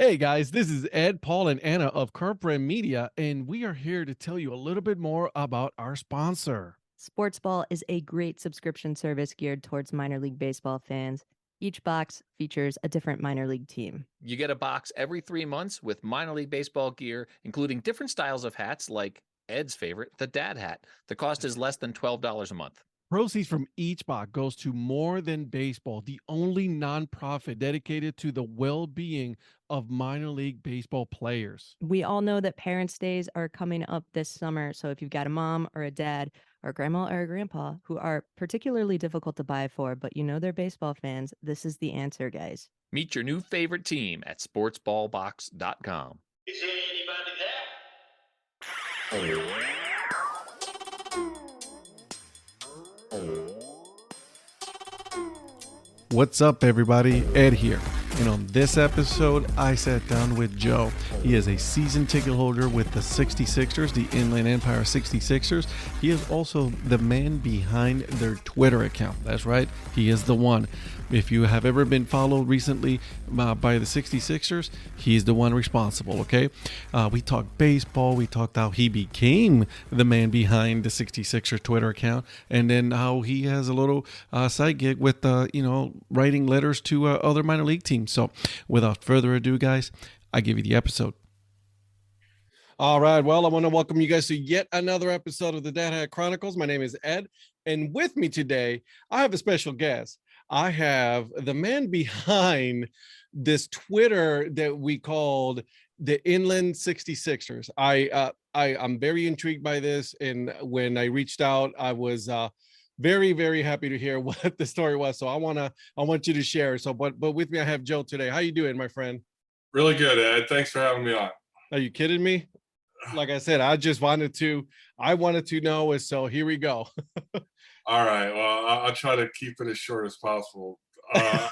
Hey guys, this is Ed, Paul, and Anna of Current Brand Media, and we are here to tell you a little bit more about our sponsor. Sportsball is a great subscription service geared towards minor league baseball fans. Each box features a different minor league team. You get a box every 3 months with minor league baseball gear, including different styles of hats like Ed's favorite, the dad hat. The cost is less than $12 a month. Proceeds from each box goes to More Than Baseball, the only nonprofit dedicated to the well-being of minor league baseball players. We all know that Parents' Days are coming up this summer, so if you've got a mom or a dad or a grandma or a grandpa who are particularly difficult to buy for, but you know they're baseball fans, this is the answer, guys. Meet your new favorite team at sportsballbox.com. Is there anybody What's up, everybody? Ed here. And on this episode, I sat down with Joe. He is a season ticket holder with the 66ers, the Inland Empire 66ers. He is also the man behind their Twitter account. That's right, he is the one. If you have ever been followed recently by the 66ers, he's the one responsible, okay? We talked baseball. We talked how he became the man behind the 66ers Twitter account, and then how he has a little side gig with, writing letters to other minor league teams. So without further ado, guys, I give you the episode. All right. Well, I want to welcome you guys to yet another episode of the Dad Hat Chronicles. My name is Ed, and with me today, I have a special guest. I have the man behind this Twitter that we called the Inland 66ers. I'm very intrigued by this, and when I reached out, I was very, very happy to hear what the story was. So I want you to share. So, but with me, I have Joe today. How you doing, my friend? Really good, Ed. Thanks for having me on. Are you kidding me? Like I said, I wanted to know, and so here we go. All right. Well, I'll try to keep it as short as possible. I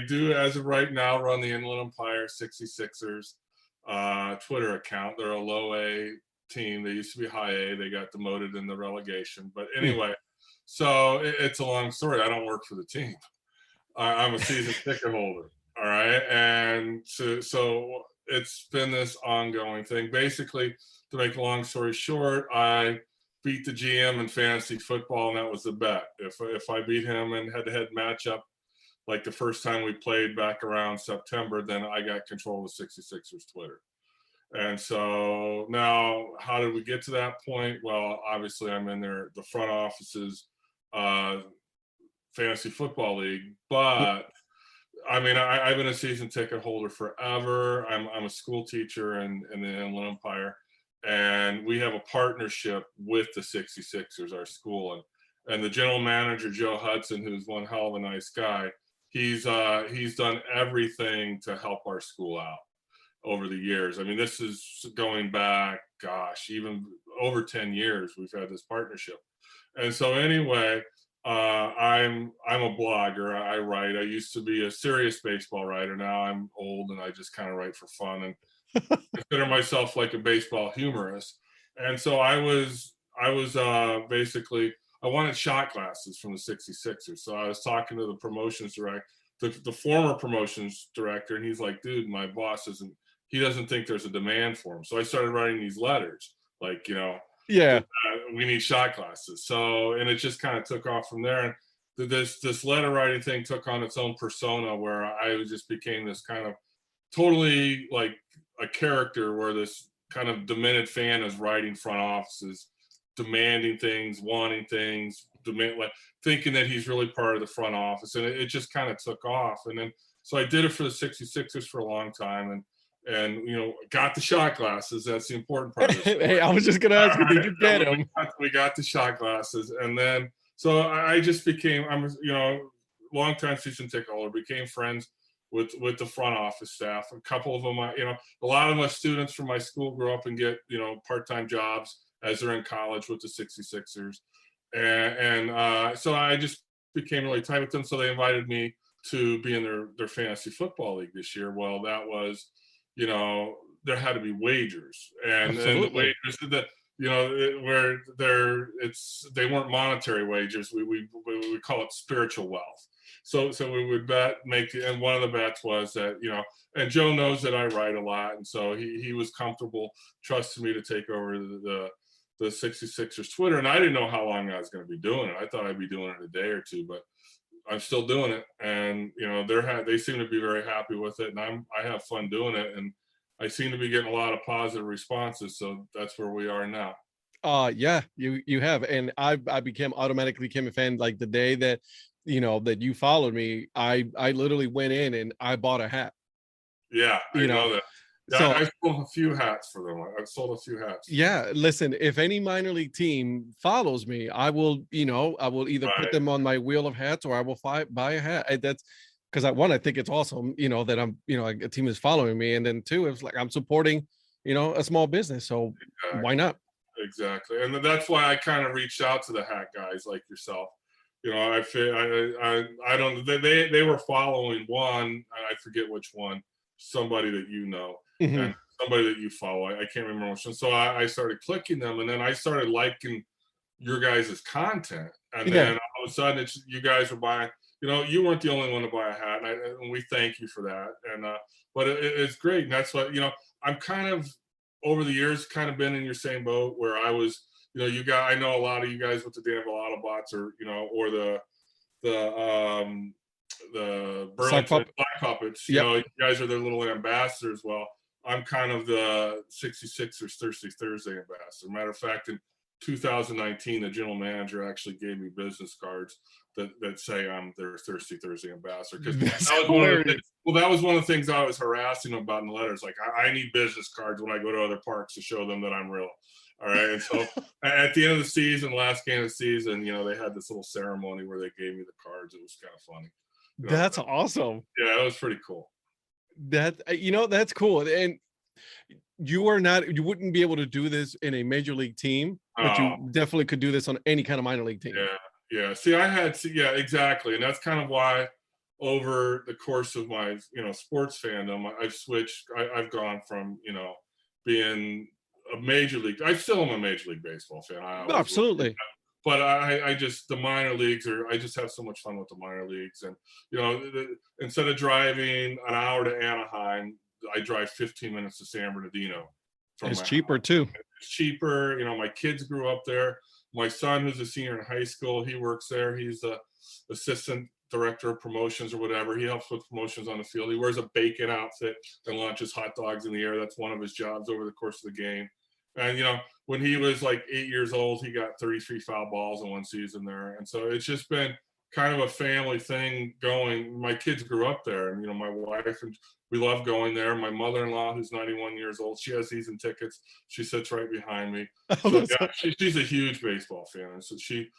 do, as of right now, run the Inland Empire 66ers Twitter account. They're a low A team. They used to be high A. They got demoted in the relegation. But anyway, so it's a long story. I don't work for the team. I'm a season ticket holder. All right. And so it's been this ongoing thing. Basically, to make a long story short, I beat the GM in fantasy football, and that was the bet. If I beat him in head-to-head matchup, like the first time we played back around September, then I got control of the 66ers Twitter. And so now, how did we get to that point? Well, obviously, I'm in the front office's fantasy football league, but I mean, I've been a season ticket holder forever. I'm a school teacher in the Inland Empire, and we have a partnership with the 66ers, our school, and the general manager, Joe Hudson, who's one hell of a nice guy. He's done everything to help our school out over the years. I mean, this is going back, gosh, even over 10 years we've had this partnership. And so anyway, I'm a blogger. I write. I used to be a serious baseball writer. Now I'm old and I just kind of write for fun and consider myself like a baseball humorist. And so I was basically, I wanted shot glasses from the 66ers. So I was talking to the promotions director, the former promotions director, and he's like, dude, my boss he doesn't think there's a demand for them. So I started writing these letters, like, Yeah. we need shot glasses. So, and it just kind of took off from there. And this letter writing thing took on its own persona where I just became this kind of totally like a character where this kind of demented fan is writing front offices, demanding things, wanting things, thinking that he's really part of the front office. And it just kind of took off. And then, so I did it for the 66ers for a long time. And got the shot glasses. That's the important part. Hey, I was just gonna ask you, did you get them? We got the shot glasses, and then so I just became, longtime season ticket holder, became friends with the front office staff. A couple of them, a lot of my students from my school grow up and get part-time jobs as they're in college with the 66ers, and so I just became really tight with them. So they invited me to be in their fantasy football league this year. Well, that was there had to be wagers, and the wagers that where they weren't monetary wagers. We call it spiritual wealth. So we would and one of the bets was that, and Joe knows that I write a lot, and so he was comfortable trusting me to take over the 66ers Twitter, and I didn't know how long I was going to be doing it. I thought I'd be doing it a day or two, but I'm still doing it, and they seem to be very happy with it, and I have fun doing it, and I seem to be getting a lot of positive responses. So that's where we are now. Yeah, you have, and I automatically became a fan like the day that that you followed me. I literally went in and I bought a hat. Yeah, I know that. Yeah, So I sold a few hats for them. I've sold a few hats. yeah, listen, if any minor league team follows me, I will either put them on my wheel of hats or I will buy a hat. That's because I think it's awesome, that I'm, a team is following me, and then two, it's like I'm supporting, a small business. So why not? Exactly, and that's why I kind of reached out to the hat guys like yourself. I don't. They were following one. I forget which one. Somebody that and somebody that you follow. I can't remember which one. So I started clicking them, and then I started liking your guys' content, and then all of a sudden, you guys were buying. You weren't the only one to buy a hat, and we thank you for that. And but it's great, and that's what I'm kind of over the years kind of been in your same boat where I was. I know a lot of you guys with the Dan Villado bots, or or the Burlington Black Puppets. You guys are their little ambassadors. Well, I'm kind of the 66ers Thirsty Thursday ambassador. Matter of fact, in 2019, the general manager actually gave me business cards that say I'm their Thirsty Thursday ambassador, because that was one of the things I was harassing them about in the letters. Like, I need business cards when I go to other parks to show them that I'm real. All right. And so at the end of the season, last game of the season, they had this little ceremony where they gave me the cards. It was kind of funny. That's awesome. Yeah, it was pretty cool. That's cool. And you wouldn't be able to do this in a major league team, but you definitely could do this on any kind of minor league team. Yeah. See, exactly. And that's kind of why over the course of my, sports fandom, I've switched. I've gone from, being a major league. I still am a major league baseball fan. Absolutely. But I just, the minor leagues I just have so much fun with the minor leagues. And, instead of driving an hour to Anaheim, I drive 15 minutes to San Bernardino. It's cheaper too. It's cheaper. My kids grew up there. My son, who's a senior in high school, he works there. He's the assistant director of promotions or whatever. He helps with promotions on the field. He wears a bacon outfit and launches hot dogs in the air. That's one of his jobs over the course of the game. And, when he was like 8 years old, he got 33 foul balls in one season there. And so it's just been kind of a family thing going. My kids grew up there, and, my wife, and we love going there. My mother-in-law, who's 91 years old, she has season tickets. She sits right behind me. So, she's a huge baseball fan. And so she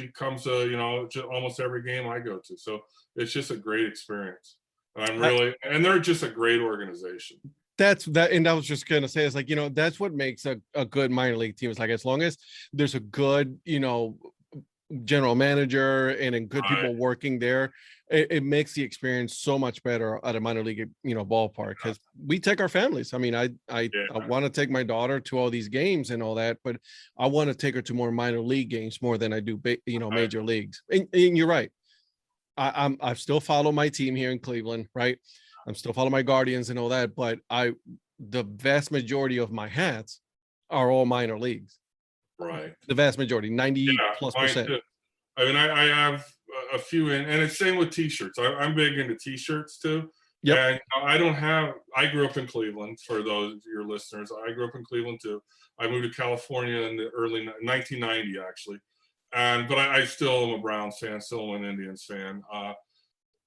comes to, almost every game I go to. So it's just a great experience. And they're just a great organization. And I was just gonna say, it's like, that's what makes a good minor league team. It's like, as long as there's a good, general manager and good people working there, it makes the experience so much better at a minor league, ballpark, because we take our families. I mean, I want to take my daughter to all these games and all that, but I want to take her to more minor league games more than I do, major leagues. And you're right. I still follow my team here in Cleveland, right? I'm still following my Guardians and all that, but the vast majority of my hats are all minor leagues. Right. The vast majority, 90+%. I mean, I have a few and it's same with t-shirts. I'm big into t-shirts too. Yeah. And I grew up in Cleveland, for those your listeners. I grew up in Cleveland too. I moved to California in the early 1990 actually. But I still am a Browns fan, still am an Indians fan.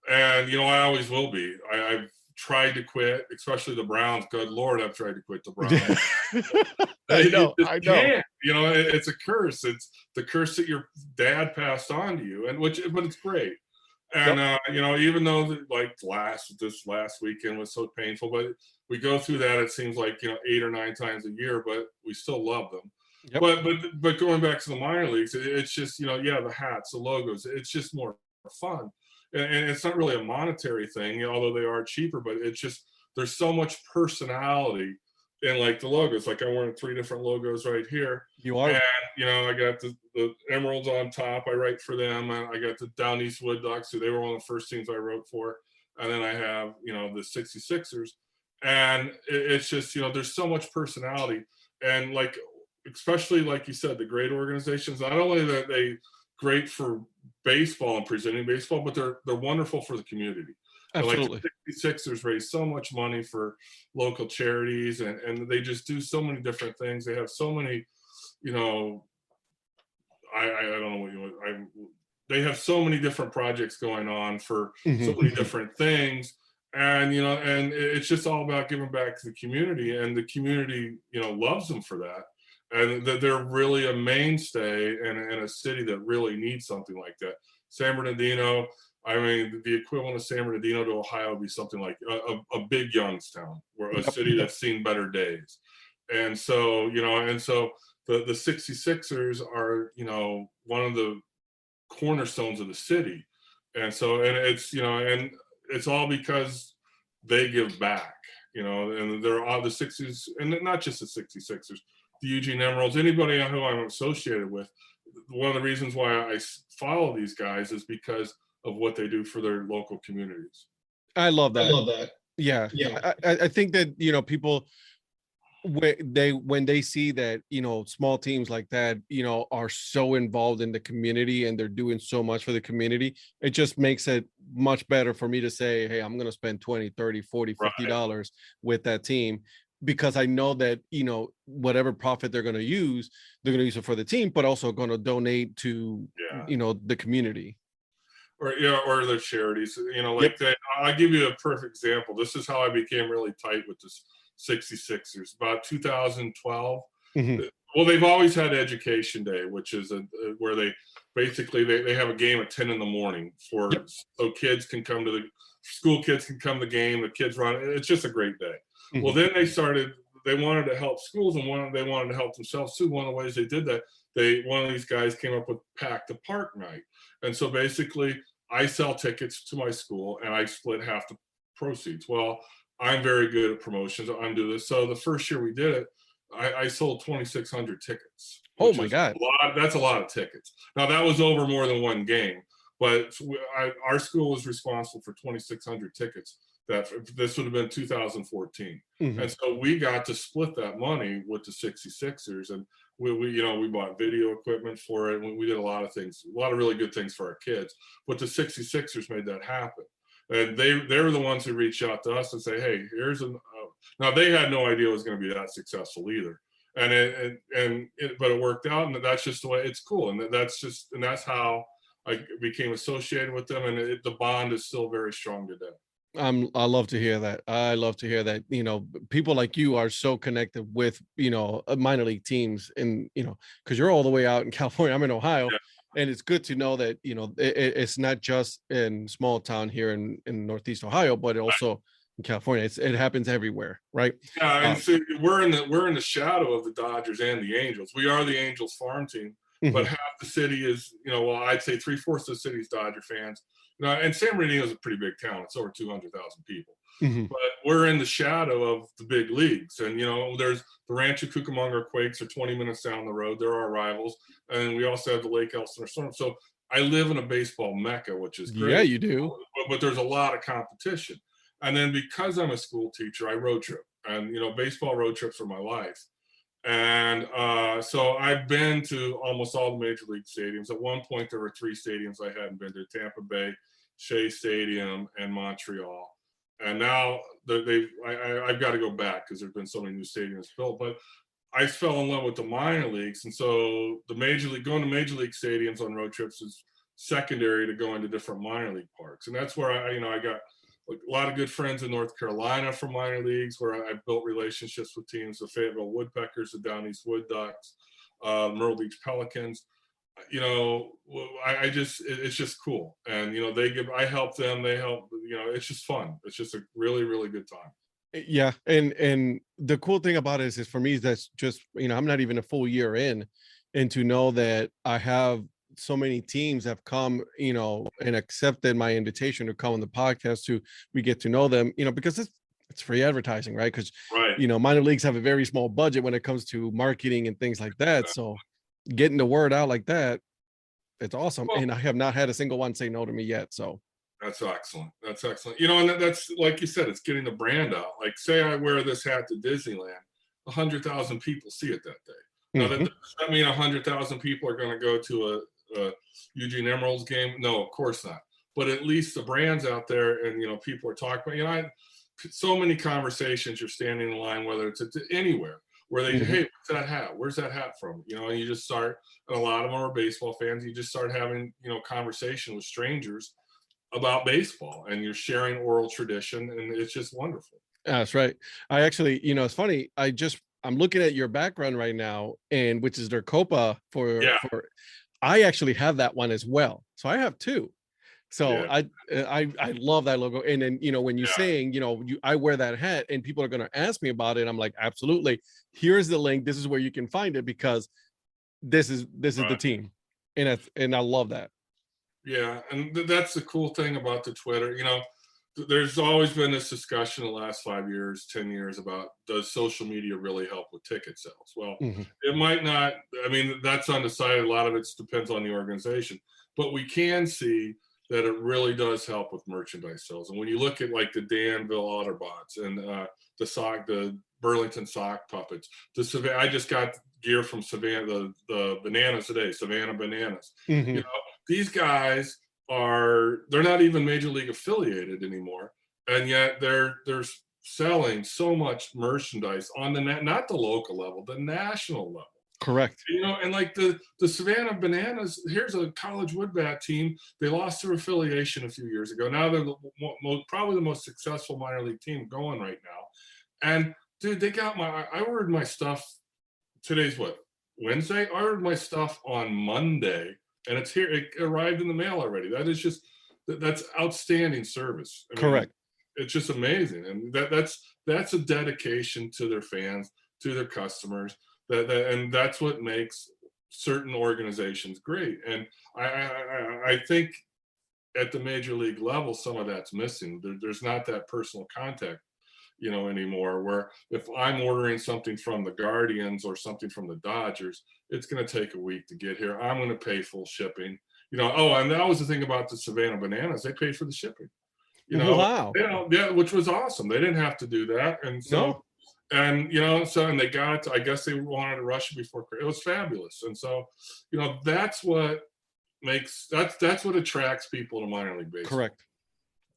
And, I always will be. I've tried to quit, especially the Browns. Good Lord, I've tried to quit the Browns. I know. It's a curse. It's the curse that your dad passed on to you, but it's great. And, even though this last weekend was so painful, but we go through that, it seems like, 8 or 9 times a year, but we still love them. Yep. But going back to the minor leagues, it's just, the hats, the logos, it's just more fun. And it's not really a monetary thing, although they are cheaper, but it's just, there's so much personality in the logos. Like, I'm wearing 3 different logos right here. You are. And, I got the Emeralds on top. I write for them. I got the Down East Wood Ducks, who they were one of the first teams I wrote for. And then I have, the 66ers. And it's just, there's so much personality. And like, especially like you said, the great organizations, not only are they great for baseball and presenting baseball, but they're wonderful for the community. Absolutely. Like the 66ers raise so much money for local charities, and they just do so many different things. They have so many, I don't know they have so many different projects going on for so many different things. And, and it's just all about giving back to the community, and the community, loves them for that. And that they're really a mainstay in a city that really needs something like that. San Bernardino, I mean, the equivalent of San Bernardino to Ohio would be something like a big Youngstown, where a city that's seen better days. And so, the 66ers are, one of the cornerstones of the city. And so, and it's, and it's all because they give back, and they're all the 60s, and not just the 66ers, the Eugene Emeralds, anybody who I'm associated with. One of the reasons why I follow these guys is because of what they do for their local communities. I love that. Yeah. I think that, people, when they see that, small teams like that, are so involved in the community and they're doing so much for the community, it just makes it much better for me to say, hey, I'm going to spend 20, 30, 40, $50 with that team, because I know that, whatever profit they're going to use it for the team, but also going to donate to, the community. Or the charities, I'll give you a perfect example. This is how I became really tight with this 66ers. About 2012. Well, they've always had Education Day, which is where they basically they have a game at 10 in the morning so kids can come to school kids can come to the game, the kids run. It's just a great day. Well, then they wanted to help schools, and they wanted to help themselves too. One of the ways they did that, one of these guys came up with Pack the Park night. And so basically I sell tickets to my school and I split half the proceeds. Well, I'm very good at promotions. I'm doing this. So the first year we did it, I sold 2,600 tickets. Oh my God. That's a lot of tickets. Now that was over more than one game, but our school was responsible for 2,600 tickets. This would have been 2014. And so we got to split that money with the 66ers, and we bought video equipment for it. We did a lot of things, a lot of really good things for our kids, but the 66ers made that happen. And they were the ones who reached out to us and say, hey, now they had no idea it was going to be that successful either. But it worked out, and that's just the way. It's cool. And that's how I became associated with them. And the bond is still very strong today. I love to hear that. I love to hear that, people like you are so connected with, minor league teams, and, because you're all the way out in California. I'm in Ohio. And it's good to know that, it's not just in small town here in Northeast Ohio, but also in California. It happens everywhere, right? Yeah, and so we're in the shadow of the Dodgers and the Angels. We are the Angels farm team, but half the city is, I'd say 3/4 of the city is Dodger fans. And San Bernardino is a pretty big town. It's over 200,000 people. But we're in the shadow of the big leagues. And, there's the Rancho Cucamonga Quakes are 20 minutes down the road. They're our rivals. And we also have the Lake Elsinore Storm. So I live in a baseball mecca, which is great. Yeah, you do. But there's a lot of competition. And then because I'm a school teacher, I road trip. And, baseball road trips are my life. And so I've been to almost all the major league stadiums. At one point, there were 3 stadiums I hadn't been to: Tampa Bay, Shea Stadium, and Montreal. And now I've got to go back because there's been so many new stadiums built. But I fell in love with the minor leagues, and so going to major league stadiums on road trips is secondary to going to different minor league parks. And that's where I got a lot of good friends in North Carolina from minor leagues, where I built relationships with teams: the Fayetteville Woodpeckers, the Down East Wood Ducks, Myrtle Beach Pelicans. It's just cool. And, I help them, they help, it's just fun. It's just a really, really good time. Yeah. And the cool thing about it is for me, that's just, I'm not even a full year in, and to know that I have so many teams have come, and accepted my invitation to come on the podcast, we get to know them, because it's free advertising, right? Because, minor leagues have a very small budget when it comes to marketing and things like that. So getting the word out like that, it's awesome. Well, And I have not had a single one say no to me yet. So that's excellent. That's excellent. You know, and that's like you said, it's getting the brand out. Like, say I wear this hat to Disneyland, 100,000 people see it that day. Now, Mhm. does that mean 100,000 people are going to go to a Eugene Emeralds game? No, of course not. But at least the brand's out there, and people are talking about. So many conversations. You're standing in line, whether it's anywhere, where they, Mhm. hey, what's that hat? Where's that hat from? And you just start. And a lot of them are baseball fans. You just start having conversation with strangers about baseball, and you're sharing oral tradition, and it's just wonderful. That's right. I actually, it's funny. I'm looking at your background right now, and which is their Copa Yeah. I actually have that one as well. So I have two. So Yeah. I love that logo. And then, when you're Yeah. saying, I wear that hat and people are going to ask me about it, I'm like, absolutely. Here's the link. This is where you can find it, because this is the Right. team. And I love that. Yeah, and that's the cool thing about the Twitter. There's always been this discussion the last 5 years, 10 years about, does social media really help with ticket sales? Well, Mhm. it might not. I mean, that's undecided. A lot of it depends on the organization, but we can see that it really does help with merchandise sales. And when you look at like the Danville Otterbots and the Burlington sock puppets, I just got gear from Savannah, the bananas today, Savannah Bananas. Mhm. These guys they're not even major league affiliated anymore, and yet they're selling so much merchandise on not the local level, the national level. Correct. And like the Savannah Bananas, here's a college wood bat team. They lost their affiliation a few years ago. Now they're probably the most successful minor league team going right now. And dude, I ordered my stuff. Today's what? Wednesday? I ordered my stuff on Monday, and it's here. It arrived in the mail already. That's outstanding service. I mean, Correct. it's just amazing, and that's a dedication to their fans, to their customers. And that's what makes certain organizations great. And I think at the major league level, some of that's missing. There's not that personal contact, anymore, where if I'm ordering something from the Guardians or something from the Dodgers, it's going to take a week to get here. I'm going to pay full shipping. And that was the thing about the Savannah Bananas. They paid for the shipping. Wow. Yeah, which was awesome. They didn't have to do that. And so, No. and and they got it. I guess they wanted to rush it before it was fabulous. And so, that's what that's what attracts people to minor league baseball.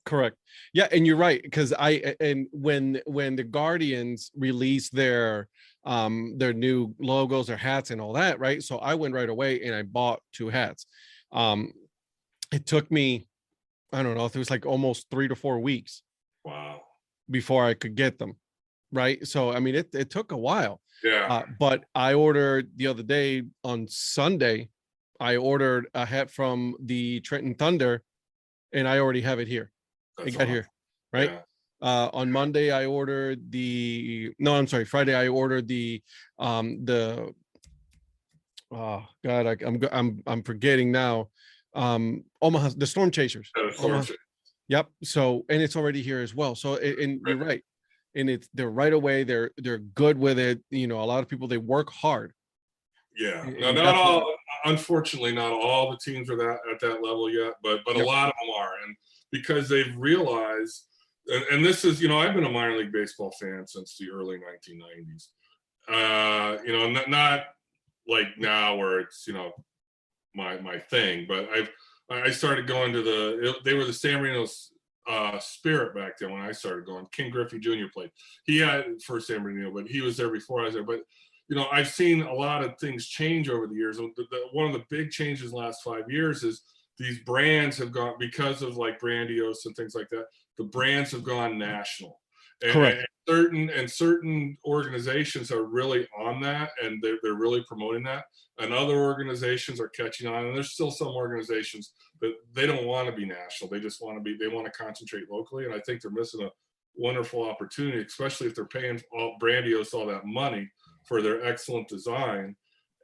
Correct. Yeah, and you're right, because when the Guardians released their new logos or hats and all that, right? So I went right away and I bought two hats. It took me, I don't know, if it was like almost 3 to 4 weeks. Wow. Before I could get them, right? So I mean, it took a while. Yeah. But I ordered the other day on Sunday. I ordered a hat from the Trenton Thunder, and I already have it here. It got here, right? Yeah. On Monday, I ordered Friday, I ordered the oh God, I'm forgetting now. Omaha, the Storm Chasers. Yep. So, and it's already here as well. So, and you're right. And they're right away. They're good with it. A lot of people, they work hard. Yeah. Now, not all, unfortunately, not all the teams are at that level yet, but yep. A lot of them are. And because they've realized, and this is, I've been a minor league baseball fan since the early 1990s. Not like now where it's, my thing, but I started going to they were the San Marino Spirit back then when I started going. King Griffey Jr. played. He had for San Marino, but he was there before I was there. But I've seen a lot of things change over the years. One of the big changes in the last 5 years is these brands have gone, because of like Brandios and things like that. The brands have gone national. Correct. And certain organizations are really on that, and they're really promoting that. And other organizations are catching on. And there's still some organizations that they don't want to be national. They just want to they want to concentrate locally. And I think they're missing a wonderful opportunity, especially if they're paying Brandios all that money for their excellent design.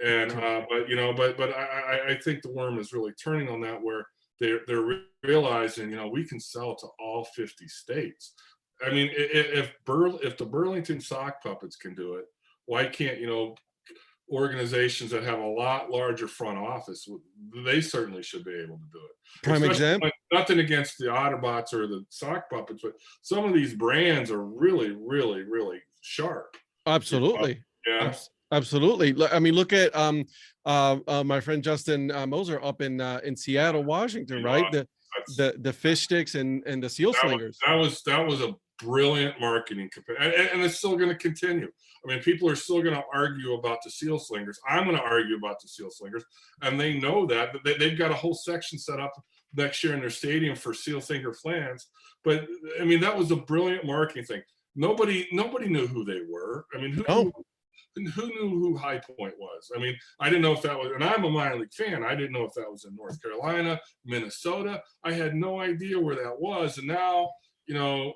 And but I think the worm is really turning on that, where they're realizing we can sell to all 50 states. I mean, if the Burlington sock puppets can do it, why can't organizations that have a lot larger front office, they certainly should be able to do it. Prime Especially example. nothing against the Otterbots or the sock puppets, but some of these brands are really, really, really sharp. Absolutely. Yeah. Absolutely. I mean, look at my friend Justin Moser up in Seattle, Washington, right? The fish sticks and the seal slingers. That was a brilliant marketing campaign, and it's still going to continue. I mean, people are still going to argue about the seal slingers. I'm going to argue about the seal slingers, and they know that they've got a whole section set up next year in their stadium for seal slinger flans. But I mean, that was a brilliant marketing thing. Nobody knew who they were. I mean, who knew who High Point was? I mean, I didn't know if that was, and I'm a minor league fan. I didn't know if that was in North Carolina, Minnesota. I had no idea where that was. And now, you know,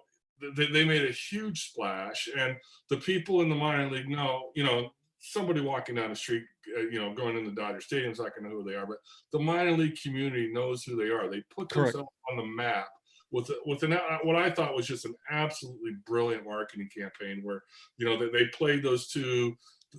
they made a huge splash, and the people in the minor league know, you know, somebody walking down the street, you know, going into Dodger Stadium is not going to know who they are, but the minor league community knows who they are. They put themselves on the map with what I thought was just an absolutely brilliant marketing campaign where, you know, they played those two.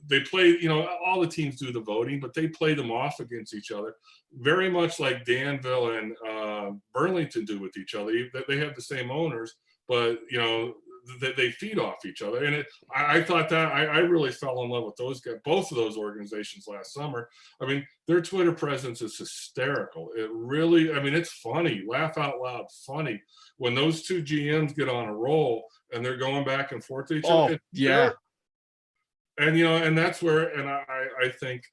They play, you know, all the teams do the voting, but they play them off against each other, very much like Danville and Burlington do with each other. They have the same owners, but, you know, they feed off each other. And I thought that I really fell in love with those guys, both of those organizations last summer. I mean, their Twitter presence is hysterical. It really, I mean, it's funny, laugh out loud funny when those two GMs get on a roll and they're going back and forth to each other. Yeah. And, you know, and that's where, and I think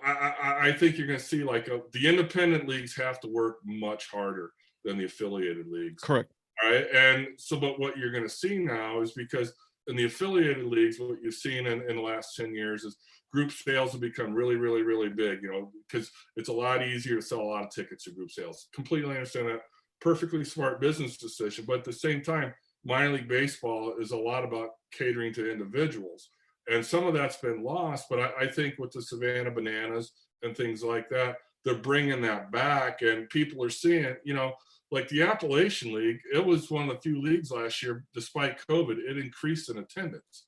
you're going to see like the independent leagues have to work much harder than the affiliated leagues. Correct. All right. And so, but what you're going to see now is because in the affiliated leagues, what you've seen in the last 10 years is group sales have become really, really, really big, you know, because it's a lot easier to sell a lot of tickets to group sales. Completely understand that. Perfectly smart business decision. But at the same time, minor league baseball is a lot about catering to individuals. And some of that's been lost. But I think with the Savannah Bananas and things like that, they're bringing that back, and people are seeing, you know, like the Appalachian League, it was one of the few leagues last year, despite COVID, it increased in attendance.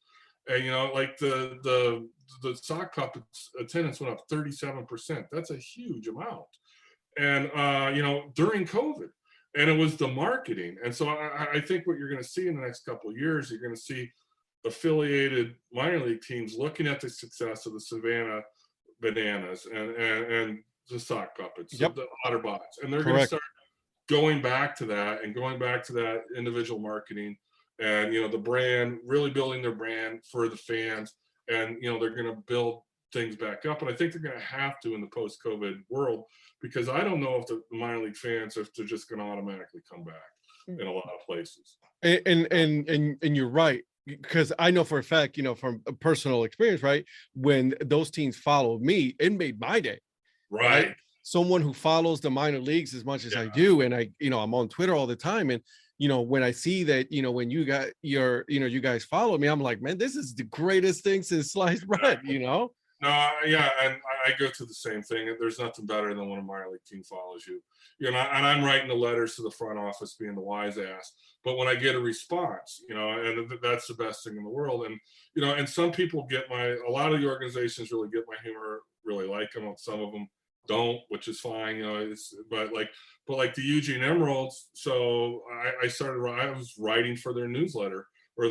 And, you know, like the sock puppets attendance went up 37%. That's a huge amount. And, you know, during COVID, and it was the marketing. And so I think what you're going to see in the next couple of years, you're going to see affiliated minor league teams looking at the success of the Savannah Bananas and the sock puppets, the Otterbots. And they're going to start going back to that and going back to that individual marketing and, you know, the brand, really building their brand for the fans. And, you know, they're going to build things back up. And I think they're going to have to in the post-COVID world, because I don't know if the minor league fans, if they're just going to automatically come back in a lot of places. And you're right, because I know for a fact, you know, from a personal experience, right, when those teams followed me, it made my day. Right. Someone who follows the minor leagues as much as I do, and I, you know, I'm on Twitter all the time, and you know, when I see that, you know, when you got your, you know, you guys follow me, I'm like, man, this is the greatest thing since sliced bread, you know. No, yeah, and I go through the same thing. There's nothing better than when a minor league team follows you. You know, and I'm writing the letters to the front office, being the wise ass. But when I get a response, you know, and that's the best thing in the world. And you know, and some people a lot of the organizations really get my humor, really like them. Some of them don't, which is fine. You know, but like the Eugene Emeralds. So I was writing for their newsletter or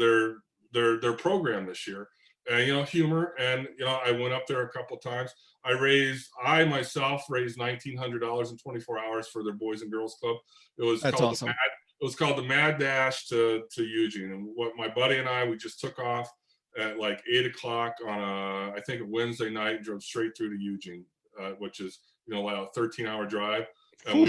their program this year. And, you know, humor. And, you know, I went up there a couple of times. I myself raised $1,900 in 24 hours for their Boys and Girls Club. That's awesome. It was called the Mad Dash to Eugene. And what my buddy and I, we just took off at like 8:00 on I think a Wednesday night, drove straight through to Eugene, which is, you know, like a 13-hour drive. And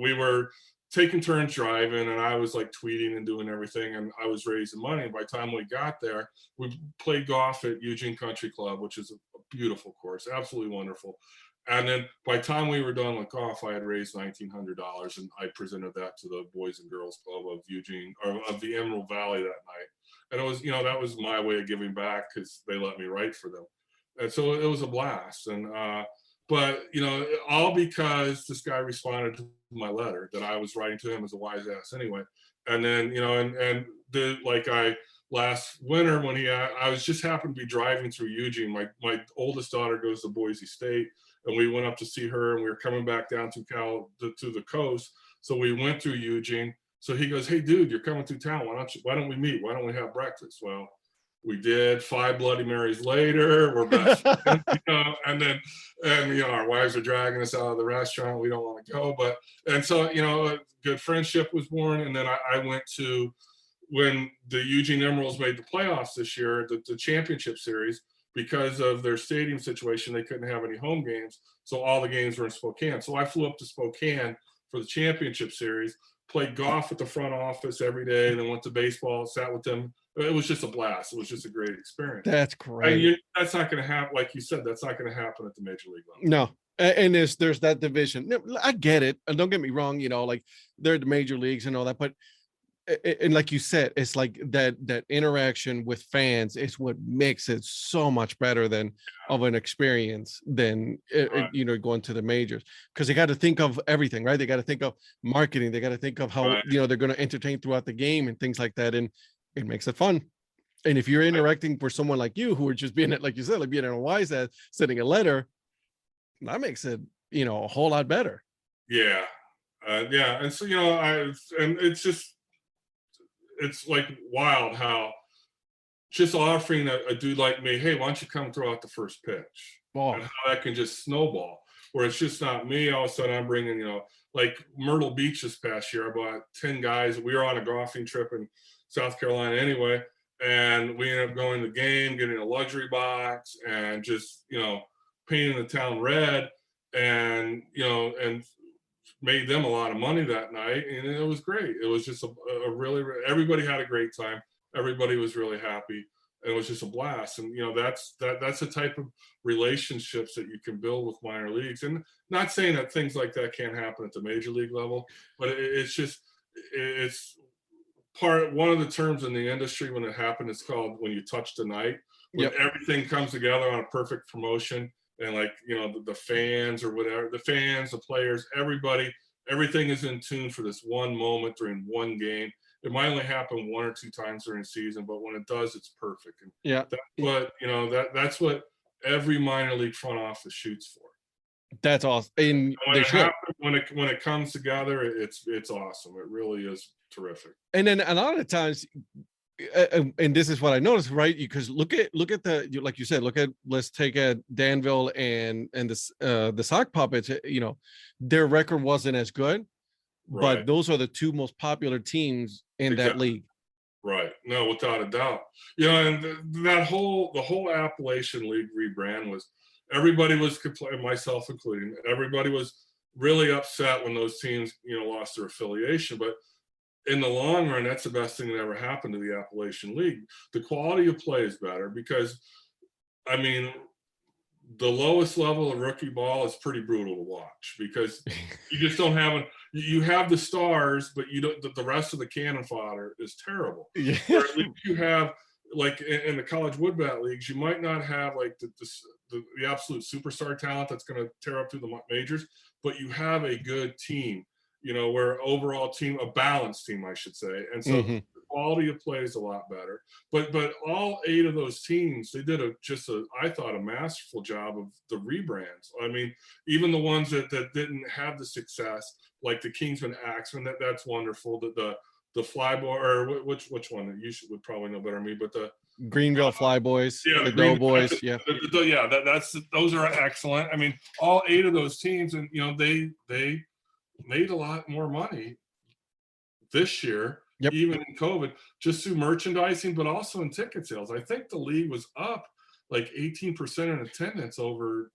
we were taking turns driving, and I was like tweeting and doing everything, and I was raising money. And by the time we got there, we played golf at Eugene Country Club, which is a beautiful course, absolutely wonderful. And then by the time we were done with golf, I had raised $1,900, and I presented that to the Boys and Girls Club of Eugene, or of the Emerald Valley that night. And it was, you know, that was my way of giving back, because they let me write for them. And so it was a blast. And but, you know, all because this guy responded to my letter that I was writing to him as a wise ass anyway. And then, you know, and last winter when I was just happened to be driving through Eugene. My oldest daughter goes to Boise State, and we went up to see her, and we were coming back down to the coast. So we went through Eugene. So he goes, "Hey, dude, you're coming through town. Why don't we meet? Why don't we have breakfast?" Well, we did. 5 Bloody Marys later, we're best friends, and our wives are dragging us out of the restaurant. We don't want to go, and so a good friendship was born. And then I went to, when the Eugene Emeralds made the playoffs this year, the championship series, because of their stadium situation, they couldn't have any home games, so all the games were in Spokane. So I flew up to Spokane for the championship series, played golf at the front office every day, and then went to baseball, sat with them. It was just a blast. It was just a great experience. That's great. That's not going to happen, like you said. That's not going to happen at the major league level. No, and there's that division. I get it, and don't get me wrong. Like they're the major leagues and all that, but and like you said, it's like that interaction with fans is what makes it so much better than of an experience than going to the majors, because they got to think of everything, right? They got to think of marketing, they got to think of how they're going to entertain throughout the game and things like that, and it makes it fun. And if you're interacting for someone like you, who are just being, like you said, like being a wise ass, sending a letter, that makes it a whole lot better. Yeah, and so and it's like wild how just offering a dude like me, "Hey, why don't you come throw out the first pitch?" And how that can just snowball, where it's just not me. All of a sudden I'm bringing, like Myrtle Beach this past year, I bought 10 guys. We were on a golfing trip in South Carolina anyway, and we ended up going to the game, getting a luxury box, and just, painting the town red, and, and made them a lot of money that night, and it was great. It was just a really, everybody had a great time. Everybody was really happy, and it was just a blast. And that's the type of relationships that you can build with minor leagues. And not saying that things like that can't happen at the major league level, but it's one of the terms in the industry when it happened. It's called when you touch the night, when everything comes together on a perfect promotion. And like, the fans or whatever, the fans, the players, everything is in tune for this one moment during one game. It might only happen 1 or 2 times during the season, but when it does, it's perfect. And that's what every minor league front office shoots for. That's awesome. And when it comes together, it's awesome. It really is terrific. And then a lot of times, and this is what I noticed, right? Because look at the, like you said, let's take Danville and the Sock Puppets. Their record wasn't as good, but those are the 2 most popular teams in that league. Right. No, without a doubt. And the whole Appalachian League rebrand was, everybody was complaining, myself including. Everybody was really upset when those teams, lost their affiliation, but in the long run, that's the best thing that ever happened to the Appalachian League. The quality of play is better because, the lowest level of rookie ball is pretty brutal to watch because you just don't have you have the stars, but you don't. The rest of the cannon fodder is terrible. Yeah. Where at least you have, like in the college wood bat leagues, you might not have like the absolute superstar talent that's going to tear up through the majors, but you have a good team. Where overall team, a balanced team, I should say. And so the quality of play is a lot better. But all 8 of those teams, they did I thought a masterful job of the rebrands. Even the ones that didn't have the success, like the Kingsman Axemen, that's wonderful. The Flyboy, or which one that you would probably know better than me, but the Greenville Flyboys, the Doughboys, those are excellent. All 8 of those teams, and they made a lot more money this year, even in COVID, just through merchandising, but also in ticket sales. I think the league was up like 18% in attendance over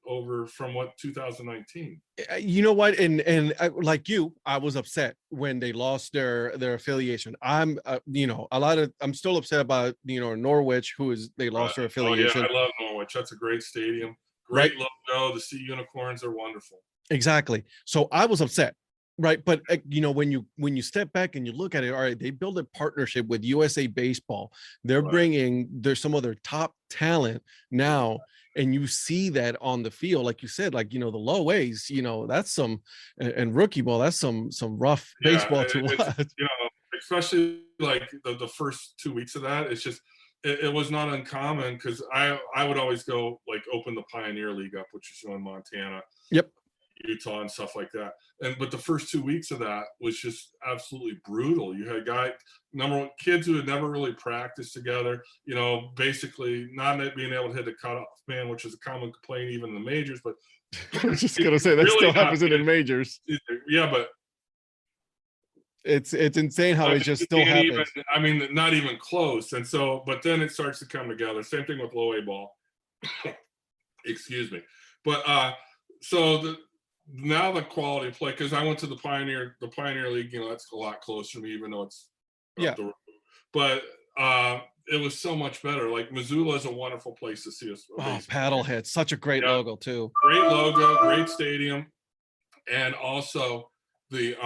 from 2019. You know what? And like you, I was upset when they lost their affiliation. I'm I'm still upset about Norwich, they lost their affiliation. Oh, yeah, I love Norwich. That's a great stadium, great logo. The Sea Unicorns are wonderful. Exactly. So I was upset. Right. But, when you step back and you look at it, all right, they build a partnership with USA Baseball. They're bringing some of their top talent now. And you see that on the field, like you said, like, the low A's, that's some, and rookie ball, that's some rough baseball to watch. especially like the first 2 weeks of that. It's just it was not uncommon because I would always go like open the Pioneer League up, which is in Montana, Yep. Utah, and stuff like that. But the first 2 weeks of that was just absolutely brutal. You had kids who had never really practiced together, basically not being able to hit the cutoff man, which is a common complaint even in the majors. But I was just gonna say that really still happens in the majors. Yeah, but it's insane how it just still happens. Not even close. And so, but then it starts to come together. Same thing with low A ball. Excuse me. But so now the quality of play, because I went to the Pioneer League, that's a lot closer to me, even though it's up the road. But it was so much better. Like Missoula is a wonderful place to see us. Paddlehead, such a great logo too. Great logo, great stadium, and also the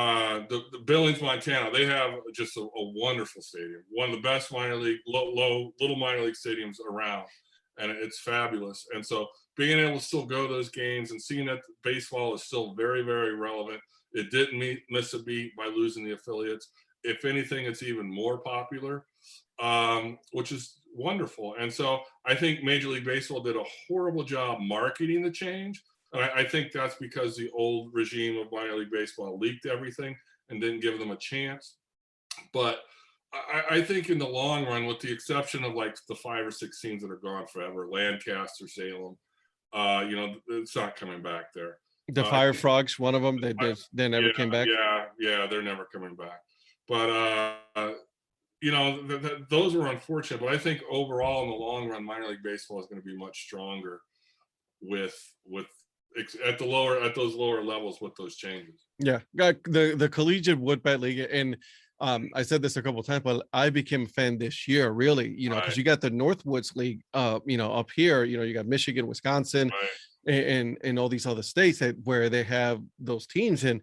Billings, Montana. They have just a wonderful stadium, one of the best little minor league stadiums around, and it's fabulous. And so being able to still go to those games and seeing that baseball is still very, very relevant. It didn't miss a beat by losing the affiliates. If anything, it's even more popular, which is wonderful. And so I think Major League Baseball did a horrible job marketing the change. And I think that's because the old regime of minor league baseball leaked everything and didn't give them a chance. But I think in the long run, with the exception of like the 5 or 6 teams that are gone forever, Lancaster, Salem, it's not coming back there. The Fire Frogs, one of them, they never came back. Yeah, they're never coming back. But those were unfortunate. But I think overall, in the long run, minor league baseball is going to be much stronger with at those lower levels with those changes. Yeah, the Collegiate Woodbat League, and I said this a couple of times, but I became a fan this year, really, because you got the Northwoods League, up here, you got Michigan, Wisconsin, and all these other states where they have those teams, and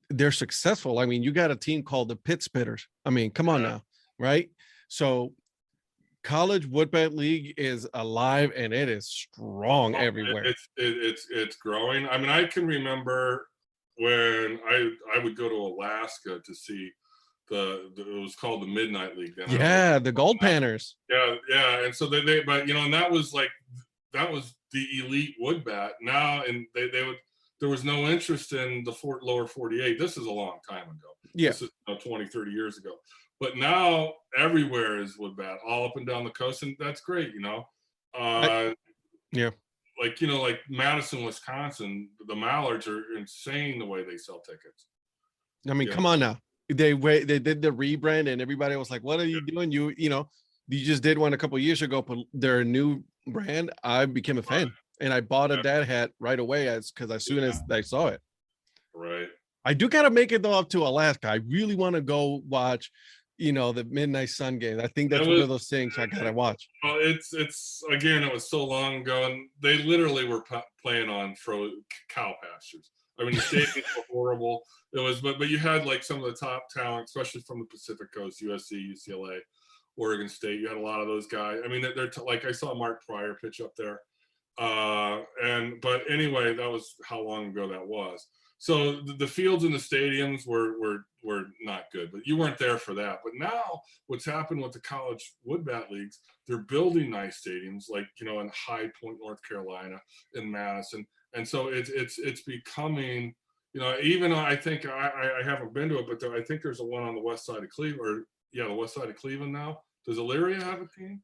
they're successful. I mean, you got a team called the Pit Spitters. I mean, come on now, right? So College Woodbat League is alive and it is strong everywhere. It's growing. I mean, I can remember when I would go to Alaska to see it was called the Midnight League then. Yeah, the Gold Panners. Yeah, and so but and that was the elite woodbat. Now, and there was no interest in the lower 48. This is a long time ago. Yeah, this is 20, 30 years ago. But now everywhere is woodbat, all up and down the coast, and that's great. Yeah. Like Madison, Wisconsin, the Mallards are insane the way they sell tickets. I mean, come on now. They did the rebrand, and everybody was like, "What are you doing? You just did one a couple of years ago, but they're a new brand." I became a fan, and I bought a dad hat right away as soon as I saw it. Right. I do gotta make it though up to Alaska. I really want to go watch, the Midnight Sun game. I think that's one of those things I gotta watch. Well, it's again, it was so long ago, and they literally were playing on cow pastures. I mean, the stadiums were horrible. It was, but you had like some of the top talent, especially from the Pacific Coast, USC, UCLA, Oregon State. You had a lot of those guys. I mean, they're like I saw Mark Pryor pitch up there, but anyway, that was how long ago that was. So the fields and the stadiums were not good, but you weren't there for that. But now what's happened with the college woodbat leagues, they're building nice stadiums like, in High Point, North Carolina, in Madison. And so it's becoming, even though I think I haven't been to it, but I think there's a one on the west side of Cleveland, the west side of Cleveland now. Does Elyria have a team?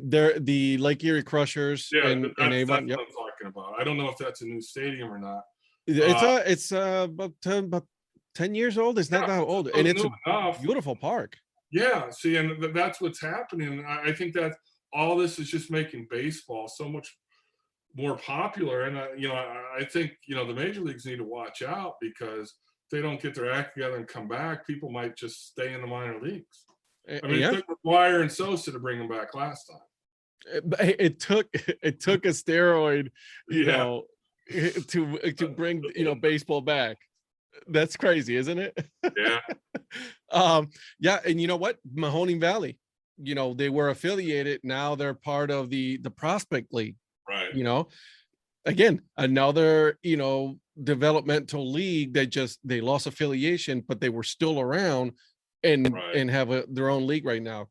They're the Lake Erie Crushers. Yeah, in Avon. That's what I'm talking about. I don't know if that's a new stadium or not. It's about 10 years old. It's not that old, and it's a beautiful park. Yeah, see, and that's what's happening. I think that all this is just making baseball so much more popular. And I think the major leagues need to watch out, because if they don't get their act together and come back, people might just stay in the minor leagues. I mean, it took McGuire and Sosa to bring them back last time. It took a steroid, to bring baseball back. That's crazy, isn't it? Yeah. Yeah, and you know what? Mahoning Valley, they were affiliated. Now they're part of the Prospect League. Right. Again, another developmental league that they lost affiliation, but they were still around, and Right. have their own league right now.